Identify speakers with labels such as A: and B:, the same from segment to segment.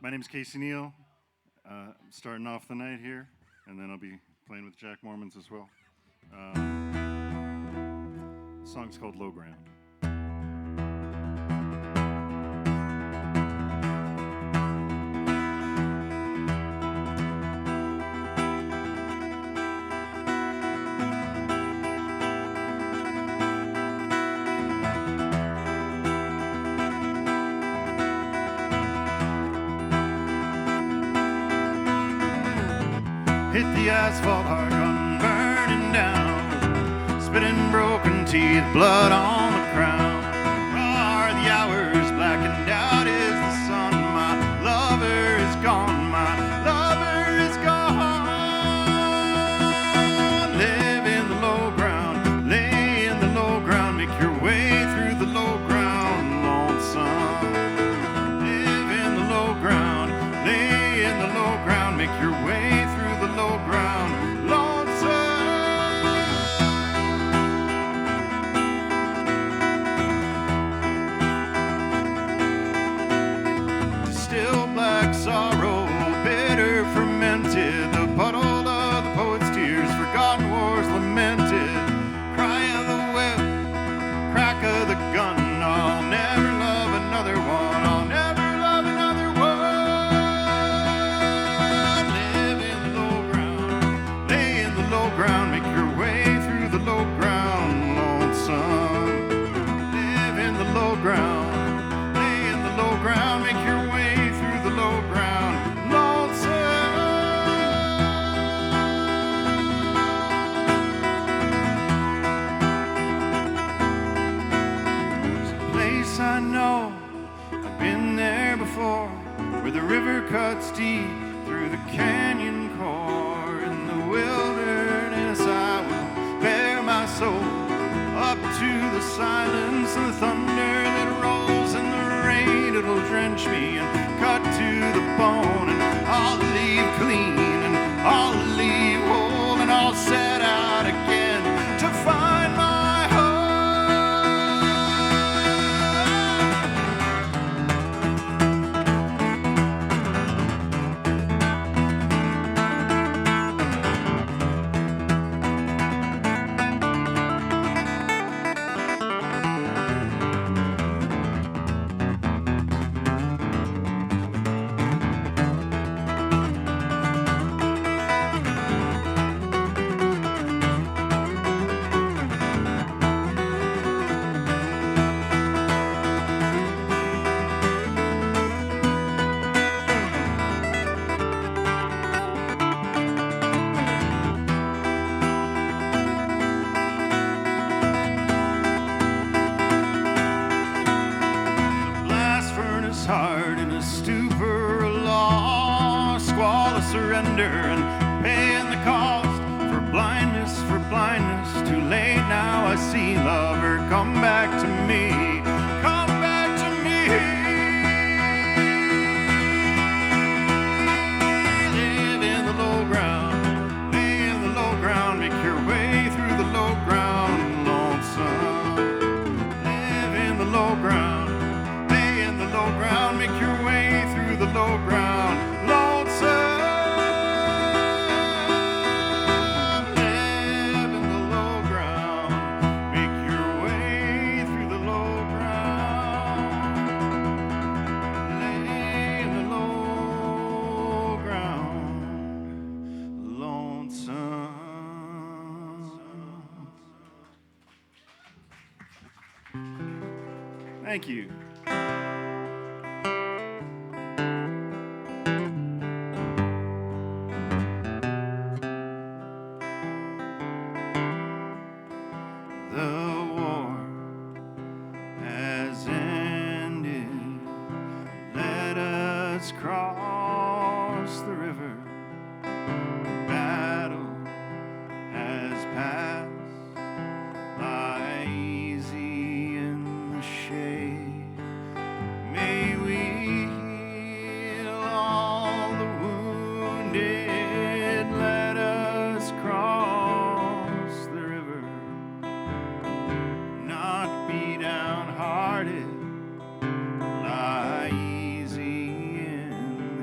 A: My name is Casey Neill. I'm starting off the night here, and then I'll be playing with Jack Mormons as well. The song's called Lowground. Hit the asphalt hard, gun burning down, spitting broken teeth, blood on the crown. Are the hours blackened out? Is the sun? My lover is gone, my lover is gone. Live in the low ground, lay in the low ground, make your way through the low ground, lonesome. Live in the low ground, lay in the low ground, make your way through the low ground, lonesome. Still black sorrow, bitter fermented, the puddle of the poet's tears, forgotten wars lamented, cry of the whip, crack of the gun. I'll never love another one, I'll never love another one. Live in the low ground, lay in the low ground, make your way through the low ground, lonesome. Live in the low ground, lay in the low ground, make your way through the low ground, lonesome. There's a place I know, I've been there before, where the river cuts deep through the canyon core. In the wilderness I will bear my soul up to the silence and the thunder that rolls, and the rain it'll drench me and cut to the bone, and I'll leave clean and I'll leave whole, and I'll set out again to find my home. Heart in a stupor, a law, squall, a surrender, and paying the cost for blindness, for blindness. Too late now, I see lover, come back to me, come back to me. Live in the low ground, lay in the low ground, make your way through the low ground, lonesome. Live in the low ground, low ground, make your way through the low ground, lonesome. Live in the low ground, make your way through the low ground, lay in the low ground, lonesome. Thank you. Cross the river, the battle has passed, lie easy in the shade. May we heal all the wounded, let us cross the river, not be downhearted, lie easy in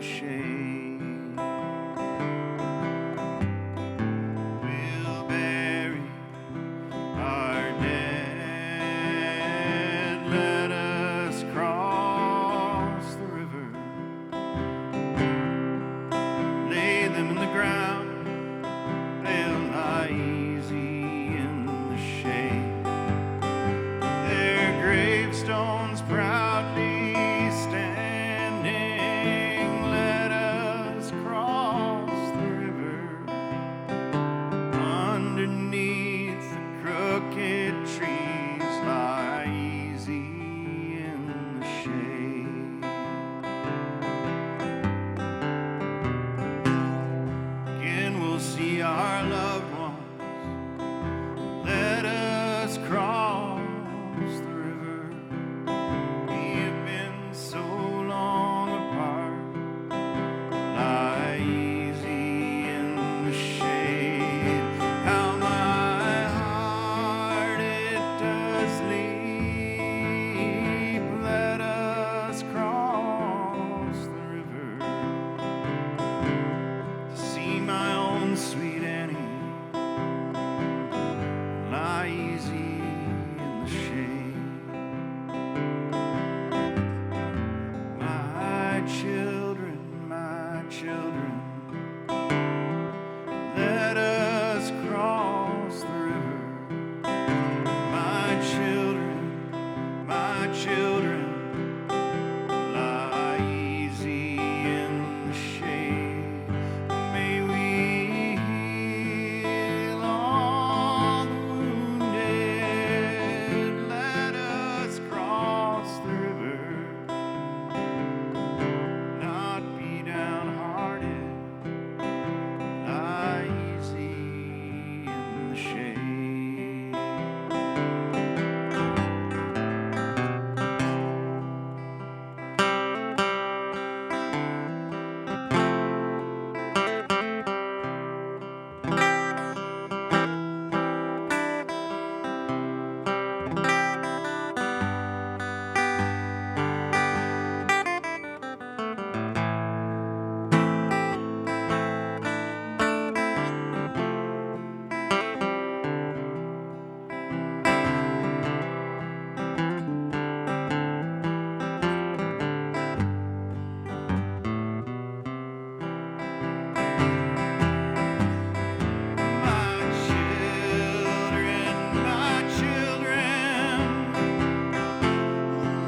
A: my children, let us cross the river. My children, lie easy in the shade. May we heal all the wounded. Let us cross the river, not be downhearted. Lie easy in the shade. My children,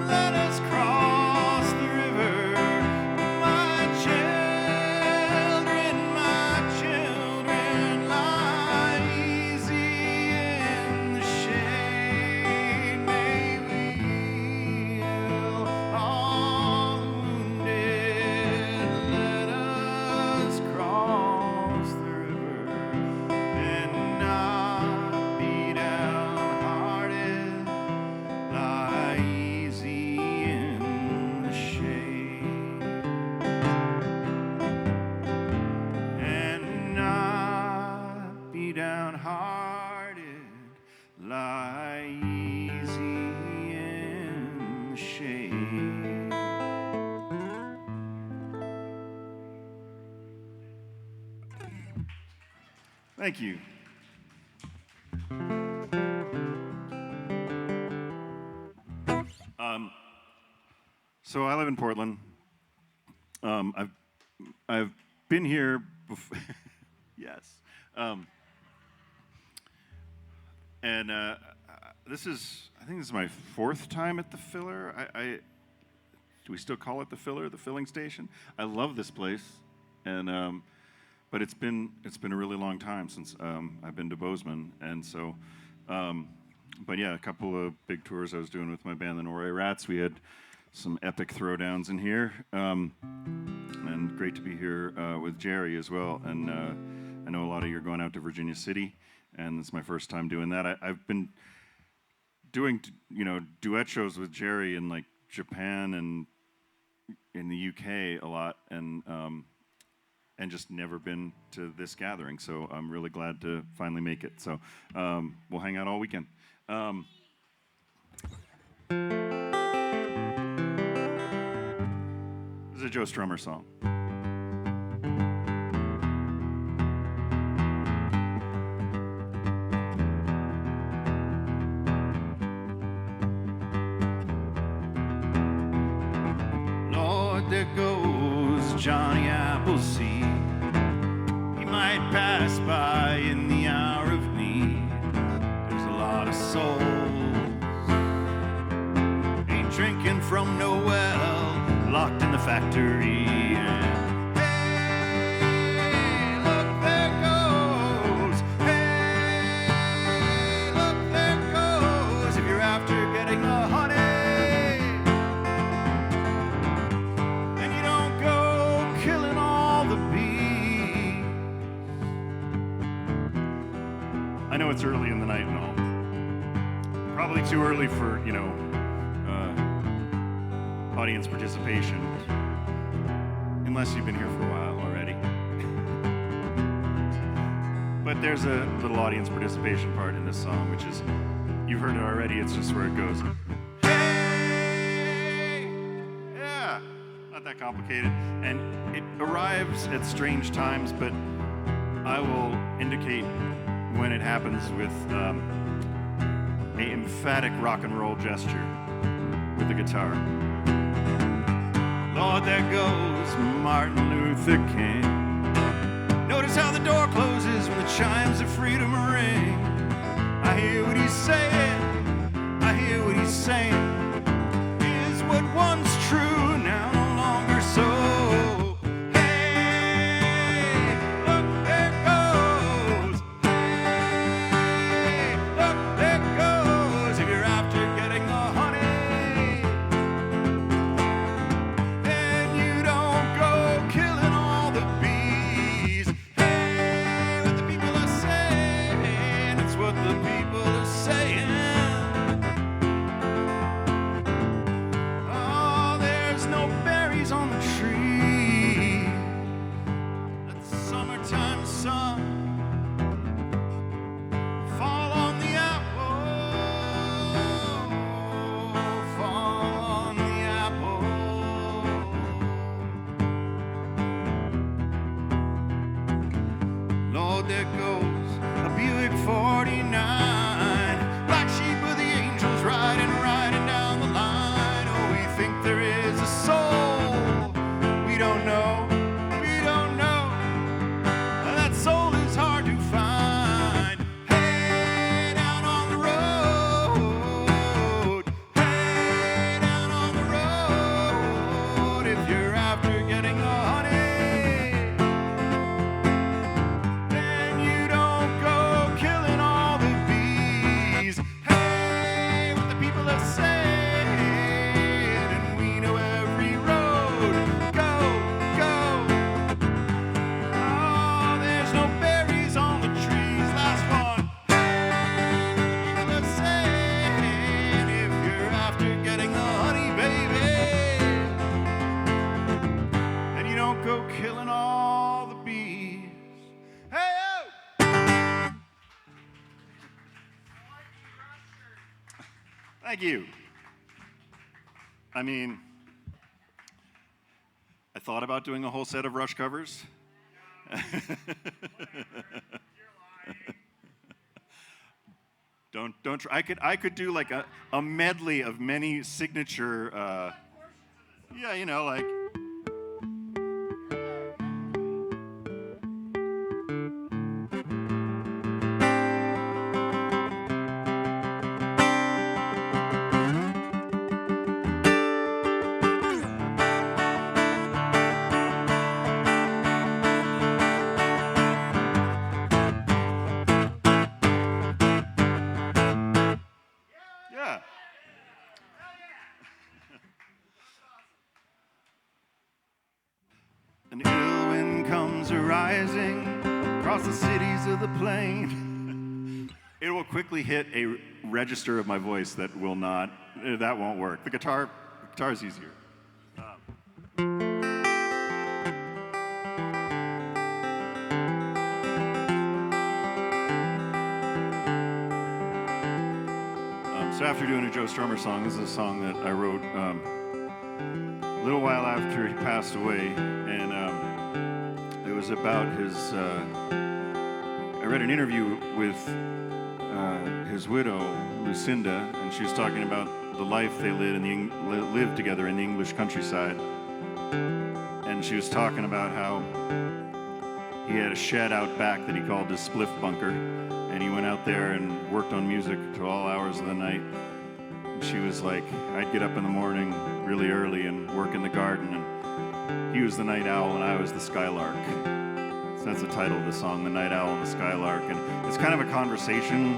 A: let us cross the river. My children, lie easy in the shade. May we heal all the wounded. Let us cross the river and not be downhearted. Lie easy in the shade and not be downhearted. Lie easy in the shade. Thank you. So I live in Portland. I've been here before. Yes. And this is, I think this is my fourth time at the Filler. Do we still call it the Filler, the filling station? I love this place, and but it's been a really long time since I've been to Bozeman, and so, but yeah, a couple of big tours I was doing with my band, the Norway Rats. We had some epic throwdowns in here, and great to be here with Jerry as well. And I know a lot of you are going out to Virginia City, and it's my first time doing that. I've been doing duet shows with Jerry in like Japan and in the UK a lot, and just never been to this gathering. So I'm really glad to finally make it. So we'll hang out all weekend. This is a Joe Strummer song. Lord, there goes Johnny Appleseed. He might pass by in the hour of need. There's a lot of souls ain't drinking from no well, locked in the factory. And hey, look, there goes. Hey, look, there goes. If you're after getting the honey, and you don't go killing all the bees. I know it's early in the night and all. Probably too early for, audience participation, unless you've been here for a while already. But there's a little audience participation part in this song, which is, you've heard it already, it's just where it goes. Hey! Yeah, not that complicated. And it arrives at strange times, but I will indicate when it happens with an emphatic rock and roll gesture with the guitar. Lord, there goes Martin Luther King. Notice how the door closes when the chimes of freedom ring. I hear what he's saying, I hear what he's saying. Is what once true now no longer so. Hey, look, there goes. Hey, look, there goes. If you're after getting the honey, then you don't go killing all the bees. Hey, what the people are saying, it's what the people are saying. Oh, there's no berries on the tree. Let the summertime sun fall on the apple, fall on the apple. Lord, there goes a Buick 49. Black sheep with the angels riding down the line. Oh, we think there is a soul. We don't know, we don't know. That soul is hard to find. Hey, down on the road. Hey, down on the road. If you're after getting the honey, then you don't go killing all the bees. Hey, what the people are saying, and we know every road. Go, go. Oh, there's no berries on the trees. Last one. Hey, what the people are saying, if you're after getting the honey, baby, then you don't go killing all the bees. Hey, oh! Thank you. I mean, I thought about doing a whole set of Rush covers. Don't try. I could do like a medley of many signature. Yeah, you know, like. Yeah. An ill wind comes arising across the cities of the plain. It will quickly hit a register of my voice that won't work. The guitar's easier. So after doing a Joe Strummer song, this is a song that I wrote a little while after he passed away, and it was about his. I read an interview with his widow, Lucinda, and she was talking about the life they lived together in the English countryside, and she was talking about how he had a shed out back that he called his spliff bunker. And he went out there and worked on music to all hours of the night. And she was like, I'd get up in the morning really early and work in the garden. And he was the Nightowl and I was the Skylark. So that's the title of the song, The Nightowl and the Skylark. And it's kind of a conversation,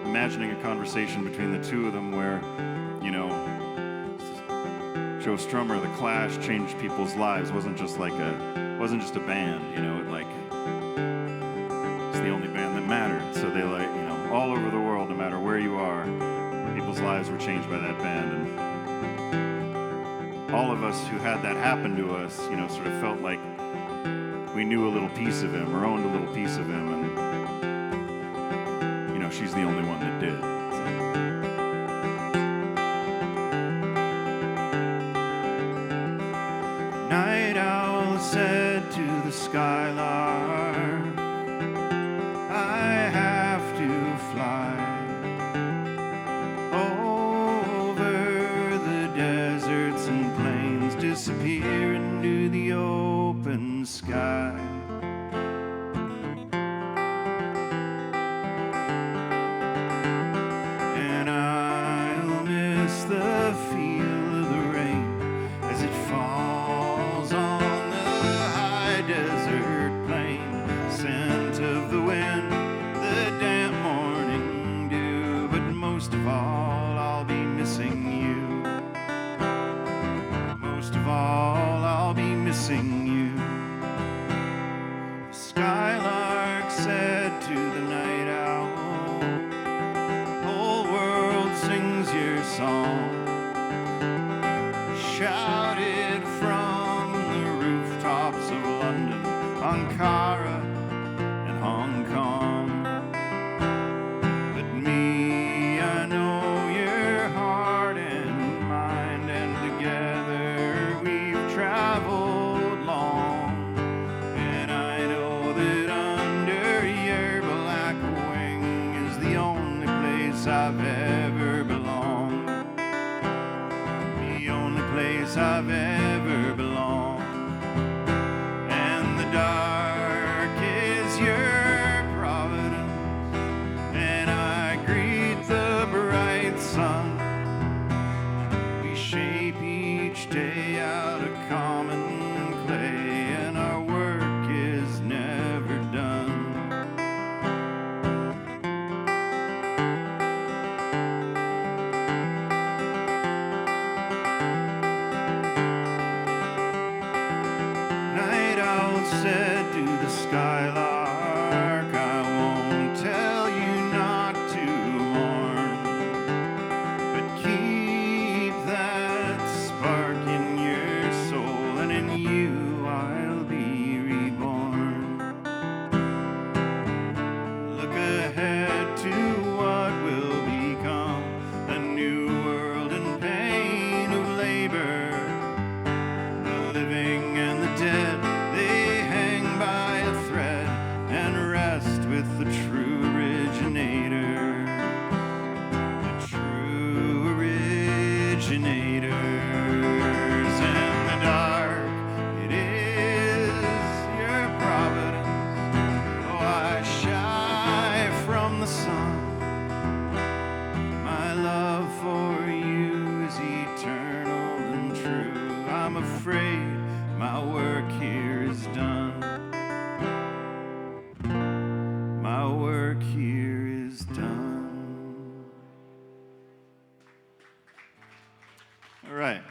A: imagining a conversation between the two of them where, you know, Joe Strummer, The Clash changed people's lives. It wasn't just a band, you know, the only band that mattered. So they all over the world, no matter where you are, people's lives were changed by that band. And all of us who had that happen to us, you know, sort of felt like we knew a little piece of him or owned a little piece of him. And, you know, she's the only one that did. So. Nightowl said to the Skylark, I have to fly over the deserts and plains, disappear disappear into the open sky. And I'll miss the feel of the rain as it falls on the high desert plain. Scent of the wind, the damp morning dew, but most of all, I'll be missing you. Most of all, I'll be missing you. The Skylark said to the Nightowl, the whole world sings your song. Shouted from the rooftops of London, Ankara, and Hong Kong. But me, I know your heart and mind, and together we've traveled long. And I know that under your black wing is the only place I've ever belonged. The only place I've ever belonged. And the dark is your providence, and I greet the bright sun. We shape each day out of common clay, and our work is never done. Night Owl said to the Skylark, I won't tell you not to mourn, but keep that spark in your soul, and in you I'll be reborn. Look ahead to what will become a new world in pain of labor. The living and the dead, they hang by a thread and rest with the true originator. The true originators. In the dark, it is your providence. Oh, I shy from the sun. My love for you is eternal and true. I'm afraid my work here is done. My work here is done. All right.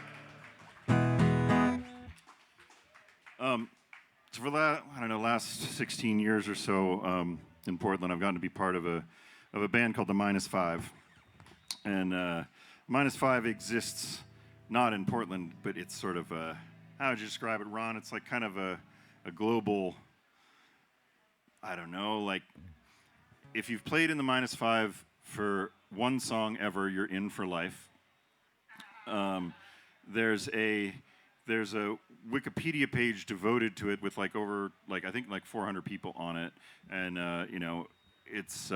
A: So for the last 16 years or so in Portland, I've gotten to be part of a band called the -5, and -5 exists not in Portland, but it's sort of how would you describe it, Ron? It's like kind of a global, I don't know, like if you've played in the -5 for one song ever, you're in for life. There's a Wikipedia page devoted to it with like over I think 400 people on it, and it's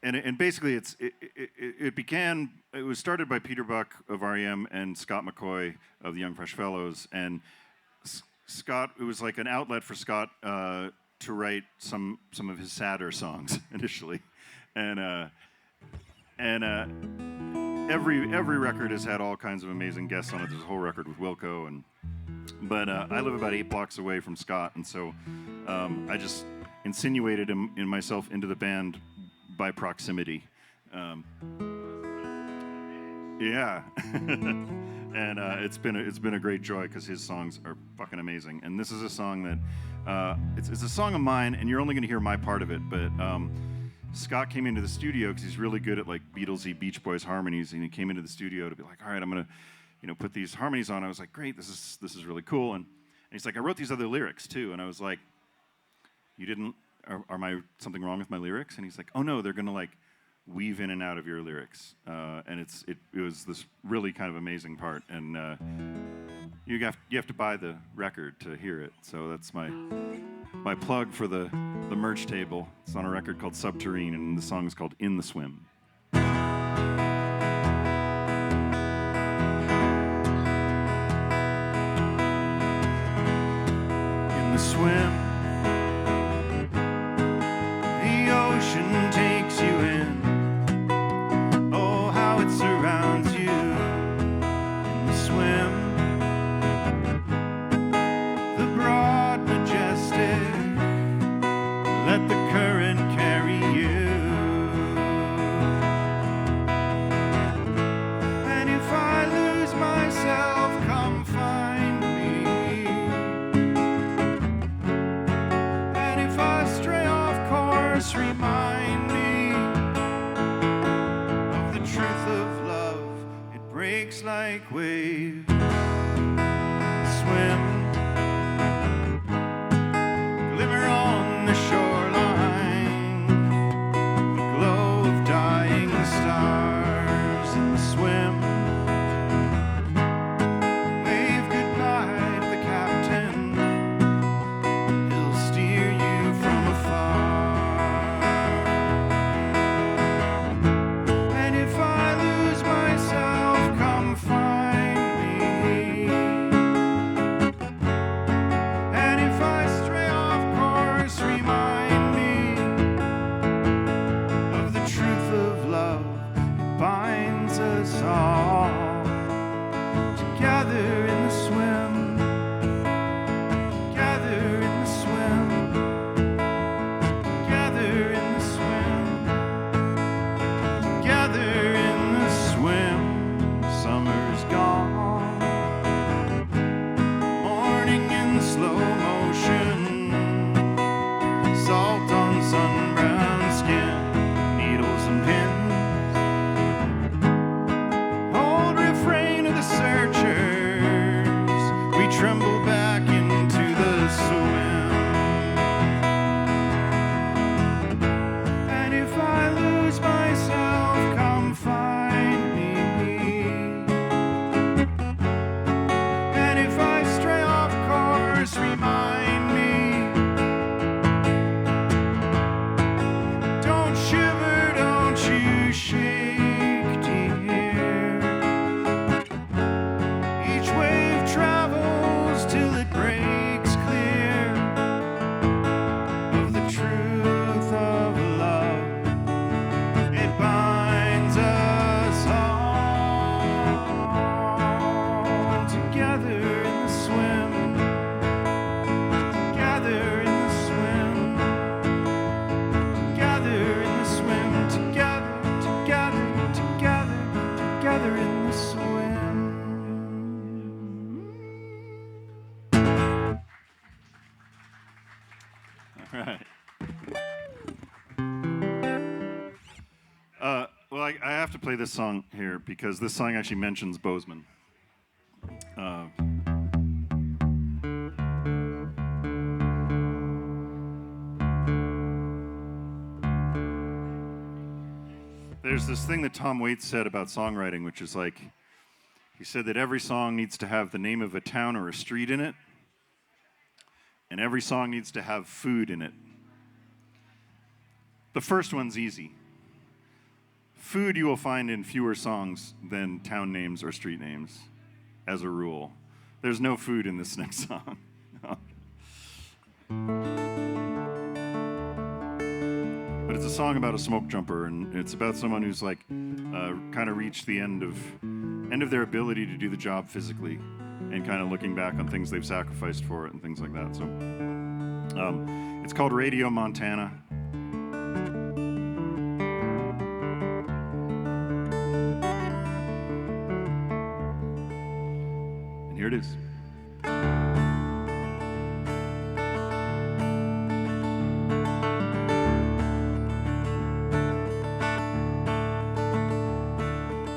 A: and basically it was started by Peter Buck of R.E.M. and Scott McCoy of the Young Fresh Fellows, and Scott, it was like an outlet for Scott to write some of his sadder songs initially, and every record has had all kinds of amazing guests on it. There's a whole record with Wilco, but I live about 8 blocks away from Scott, and so I just insinuated myself into the band by proximity. Yeah, and it's been a great joy because his songs are fucking amazing. And this is a song that it's a song of mine, and you're only going to hear my part of it. But Scott came into the studio because he's really good at like Beatlesy Beach Boys harmonies, and he came into the studio to be like, all right, I'm gonna put these harmonies on. I was like, great, this is really cool. And he's like, I wrote these other lyrics too. And I was like, you didn't? Are something wrong with my lyrics? And he's like, oh no, they're gonna like weave in and out of your lyrics, and it was this really kind of amazing part, and you have to buy the record to hear it. So that's my plug for the merch table. It's on a record called Subterrene, and the song is called In the Swim. breaks like waves, swim, glimmer on the shoreline, the glow of dying stars in the swim. Wave goodbye to the captain, he'll steer you from afar. And if I lose myself, come find me. And if I stray off course, remind me of the truth of love. It binds us all together in the swim, together in the swim, together in the swim, together in the swim. Summer's gone, morning in slow motion, salt on sun-browned skin, needles and pins. Old refrain of the searchers, we tremble back into the swim. And if I lose myself, come find me. And if I stray off course, remind me. Don't shiver, don't you shake, dear. Each wave travels till it breaks clear of the truth of love. It binds us all together in the swim, together in the swim, together in the swim, together, together, together, together in the swim. All right. Well, I have to play this song here because this song actually mentions Bozeman. There's this thing that Tom Waits said about songwriting, which is like, he said that every song needs to have the name of a town or a street in it, and every song needs to have food in it. The first one's easy. Food you will find in fewer songs than town names or street names, as a rule. There's no food in this next song. But it's a song about a smoke jumper, and it's about someone who's like kind of reached the end of their ability to do the job physically, and kind of looking back on things they've sacrificed for it and things like that. So it's called Radio Montana. And here it is.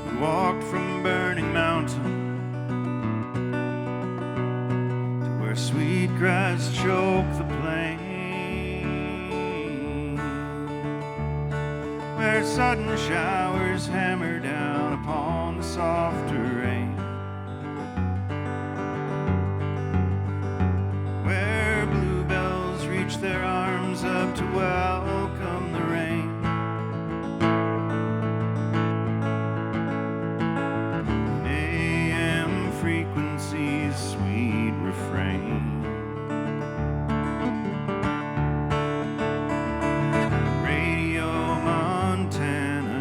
A: We walked from Burning Mountain to where sweet grass choked the plain, where sudden showers hammer down upon the soft terrain, where bluebells reach their arms up to welcome the rain. AM frequencies sweet refrain. Radio Montana,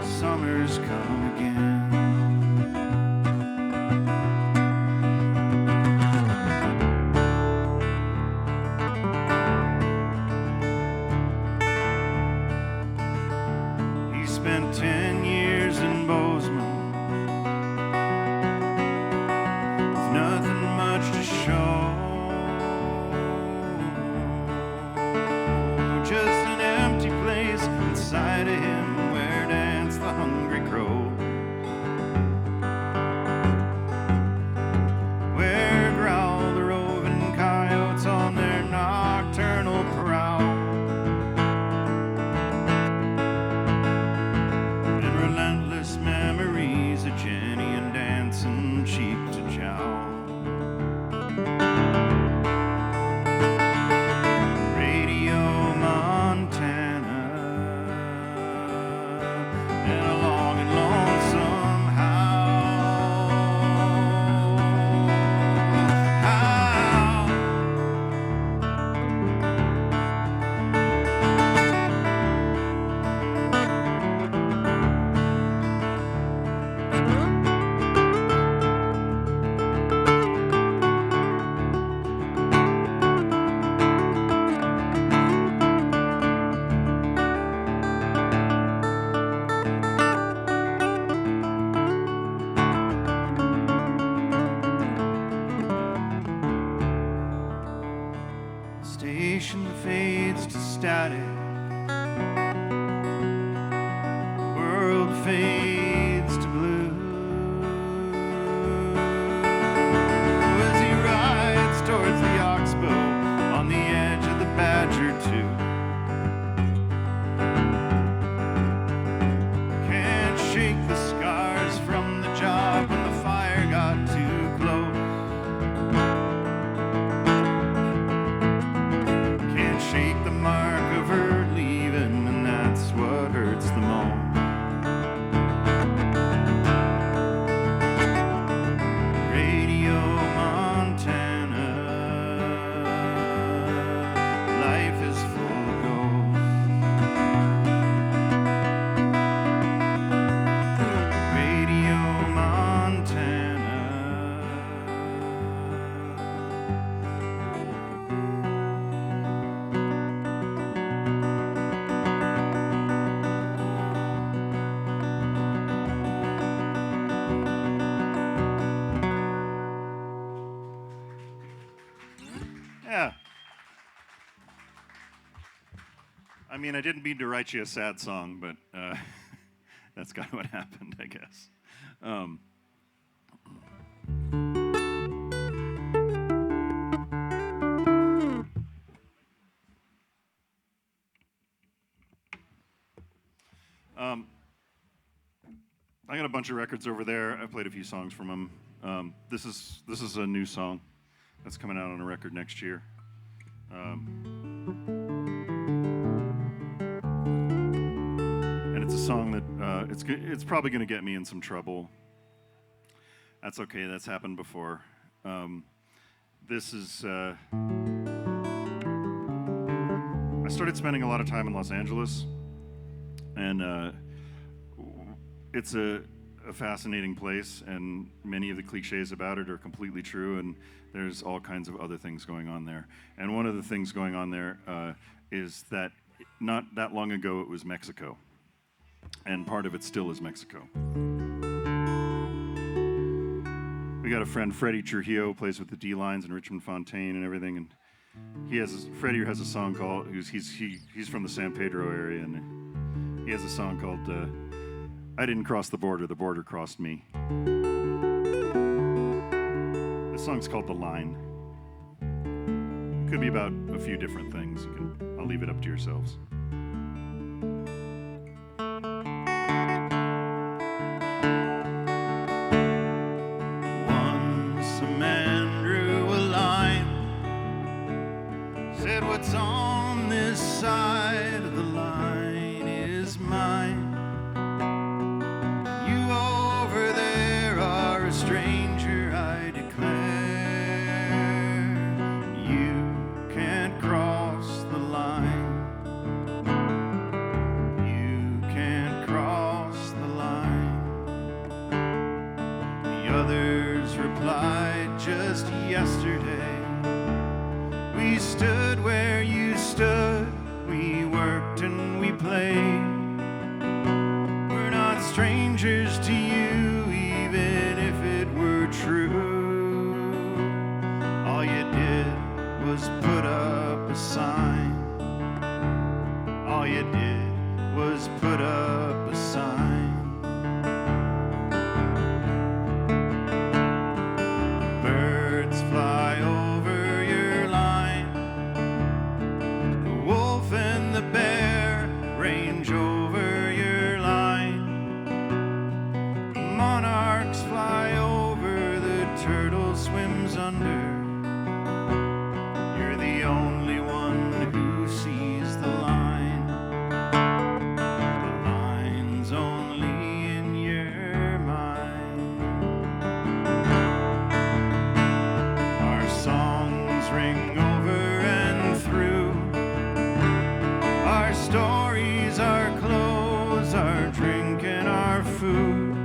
A: summer's come again. I mean, I didn't mean to write you a sad song, but that's kind of what happened, I guess. I got a bunch of records over there. I played a few songs from them. This is a new song that's coming out on a record next year. And it's a song that it's probably going to get me in some trouble. That's okay. That's happened before. This is. I started spending a lot of time in Los Angeles, and it's a fascinating place, and many of the cliches about it are completely true, and there's all kinds of other things going on there. And one of the things going on there is that not that long ago it was Mexico, and part of it still is Mexico. We got a friend, Freddie Trujillo, plays with the D-Lines and Richmond Fontaine and everything, and Freddie has a song called, he's from the San Pedro area, and he has a song called I Didn't Cross the Border Crossed Me. This song's called The Line. It could be about a few different things. I'll leave it up to yourselves. Once a man drew a line, said what's on this side of the line is mine. Stranger, I declare, you can't cross the line. You can't cross the line. The others replied just yesterday. We stood where you stood. We worked and we played. We're not strangers to you, even if it were true. All you did was put up a sign. All you did was put up a sign. Birds fly over your line. The wolf and the bear range over your line. Monarchs fly over, the turtle swims under. You're the only one who sees the line. The line's only in your mind. Our songs ring over and through. Our stories, our clothes, our drink and our food.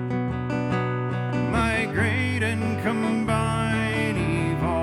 A: Migrate and combine, evolve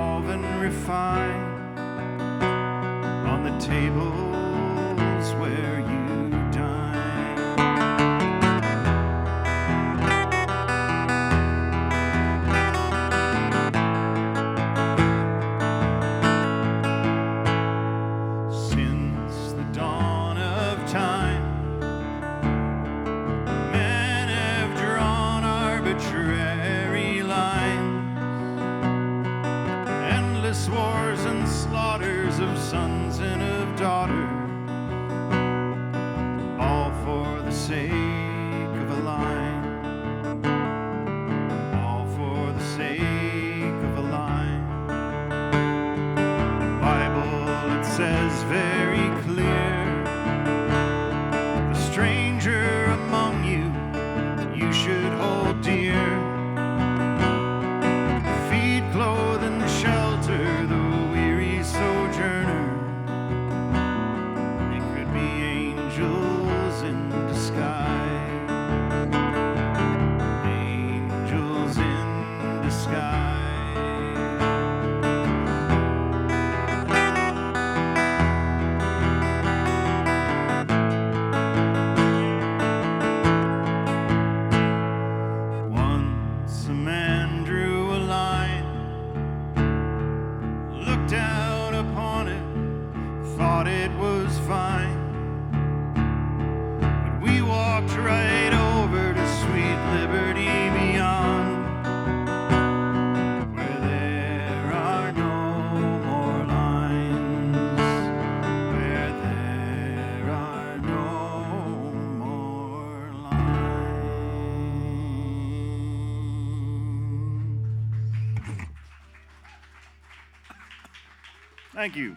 A: Thank you.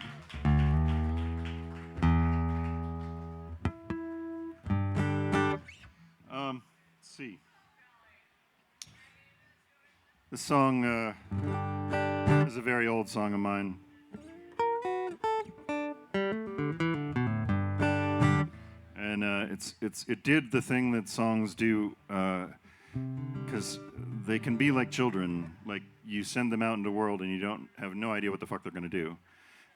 A: Let's see. This song is a very old song of mine. And it did the thing that songs do, because they can be like children. Like, you send them out into the world and you don't have no idea what the fuck they're going to do.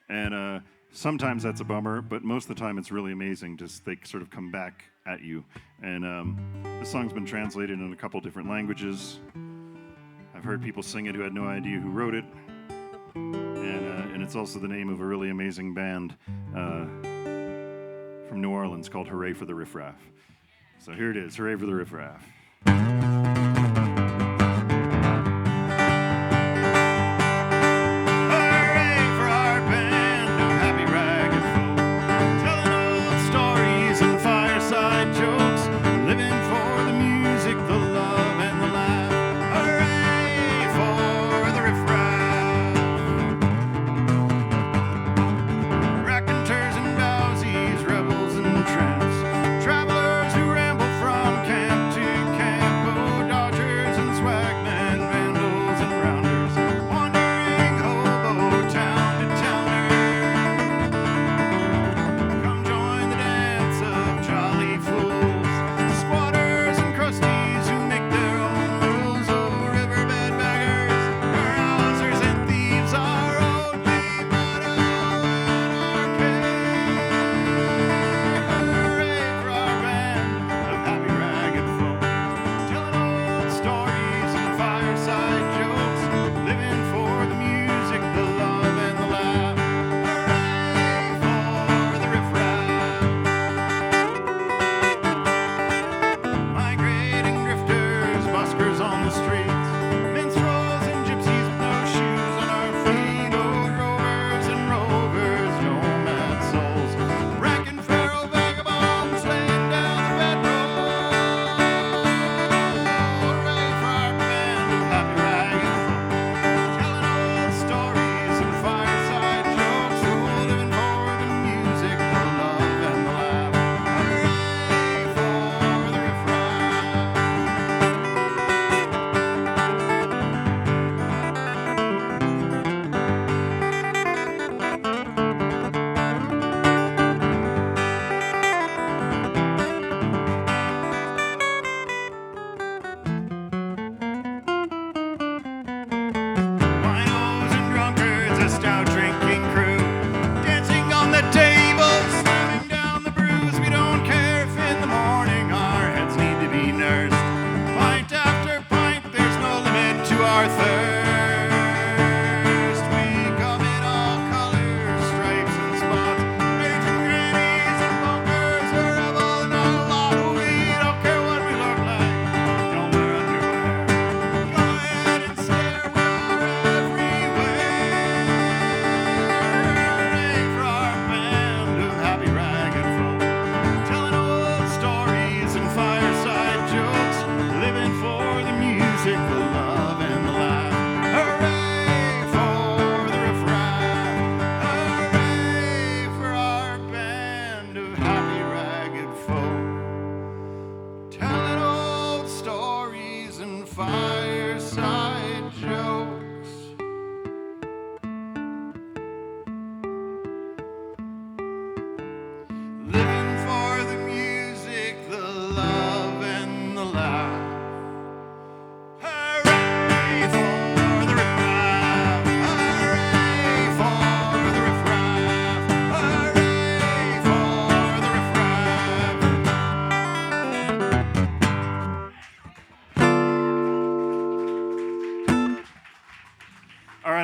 A: And sometimes that's a bummer, but most of the time it's really amazing. Just they sort of come back at you. And this song's been translated in a couple different languages. I've heard people sing it who had no idea who wrote it. And it's also the name of a really amazing band from New Orleans called Hooray for the Riffraff. So here it is, Hooray for the Riffraff.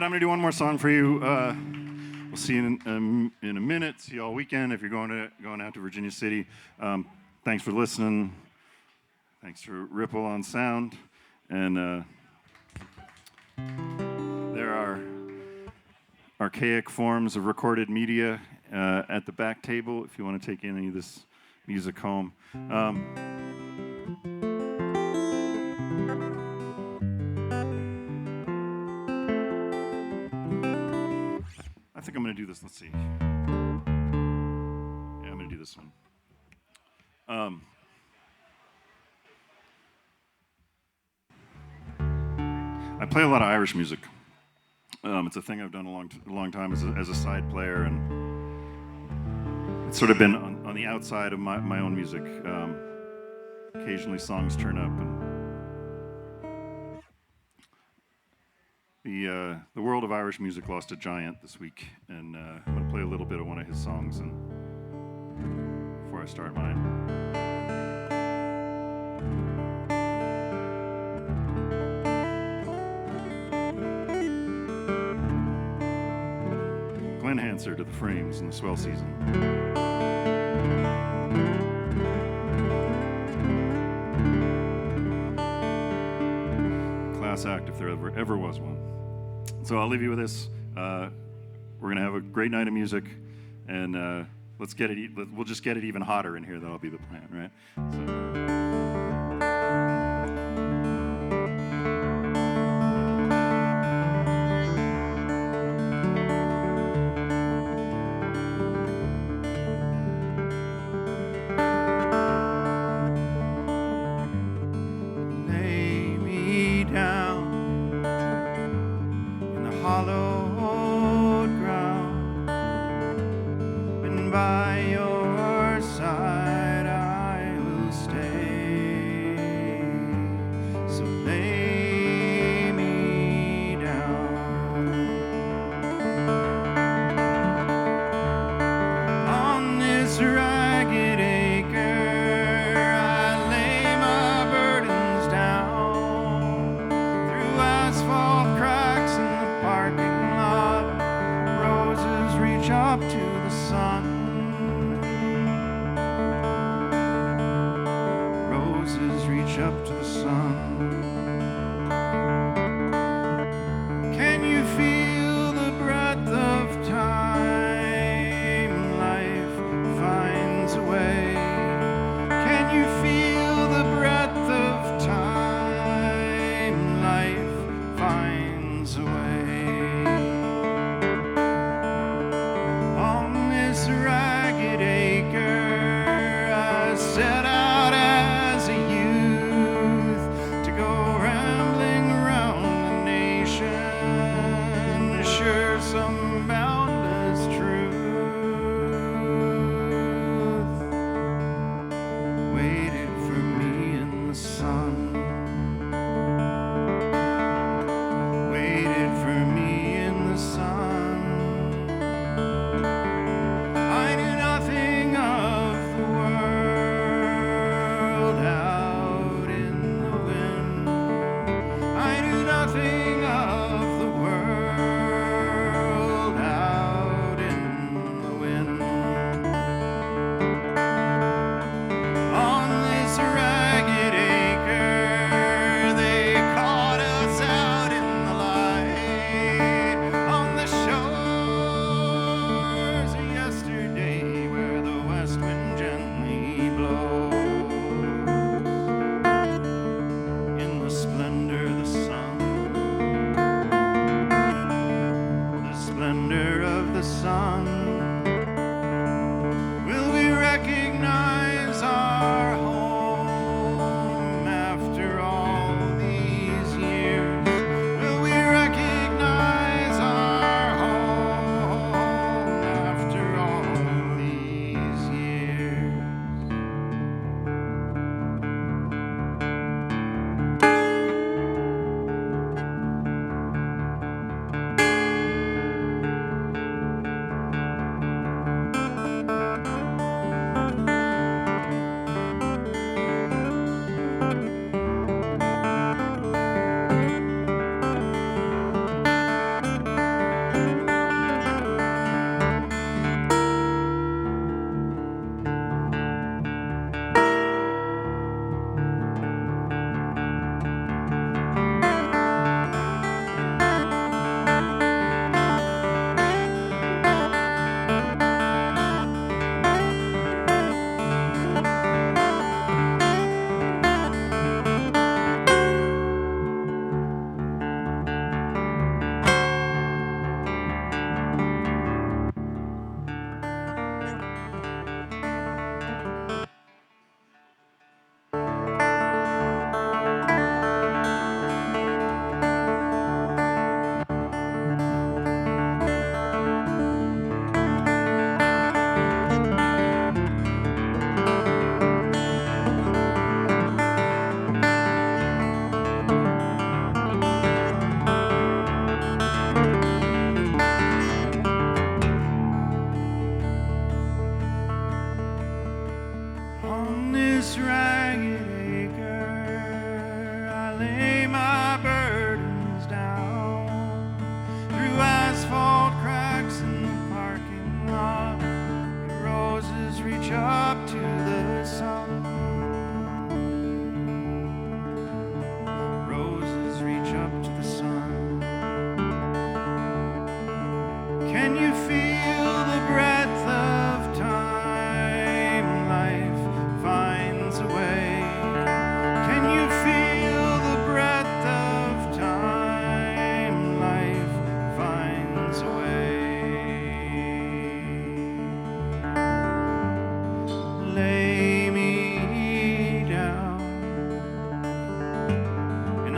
A: I'm going to do one more song for you. We'll see you in a minute. See you all weekend if you're going out to Virginia City. Thanks for listening. Thanks to Ripple on sound. And there are archaic forms of recorded media at the back table if you want to take any of this music home. I think I'm going to do this. Let's see. Yeah, I'm going to do this one. I play a lot of Irish music. It's a thing I've done a long time as a side player, and it's sort of been on the outside of my own music. Occasionally songs turn up, and the world of Irish music lost a giant this week, and I'm going to play a little bit of one of his songs and before I start mine. Answer to the frames in the swell season. Class act if there ever was one. So I'll leave you with this. We're gonna have a great night of music, and let's get it. We'll just get it even hotter in here. That'll be the plan, right? Asphalt cracks in the parking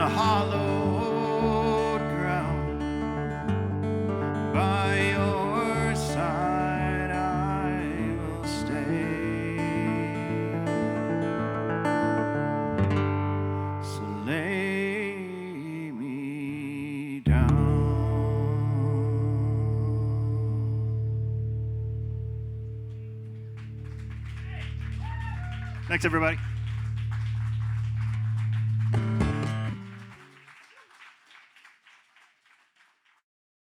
A: a hollowed ground. By your side I will stay. So lay me down. Thanks, everybody.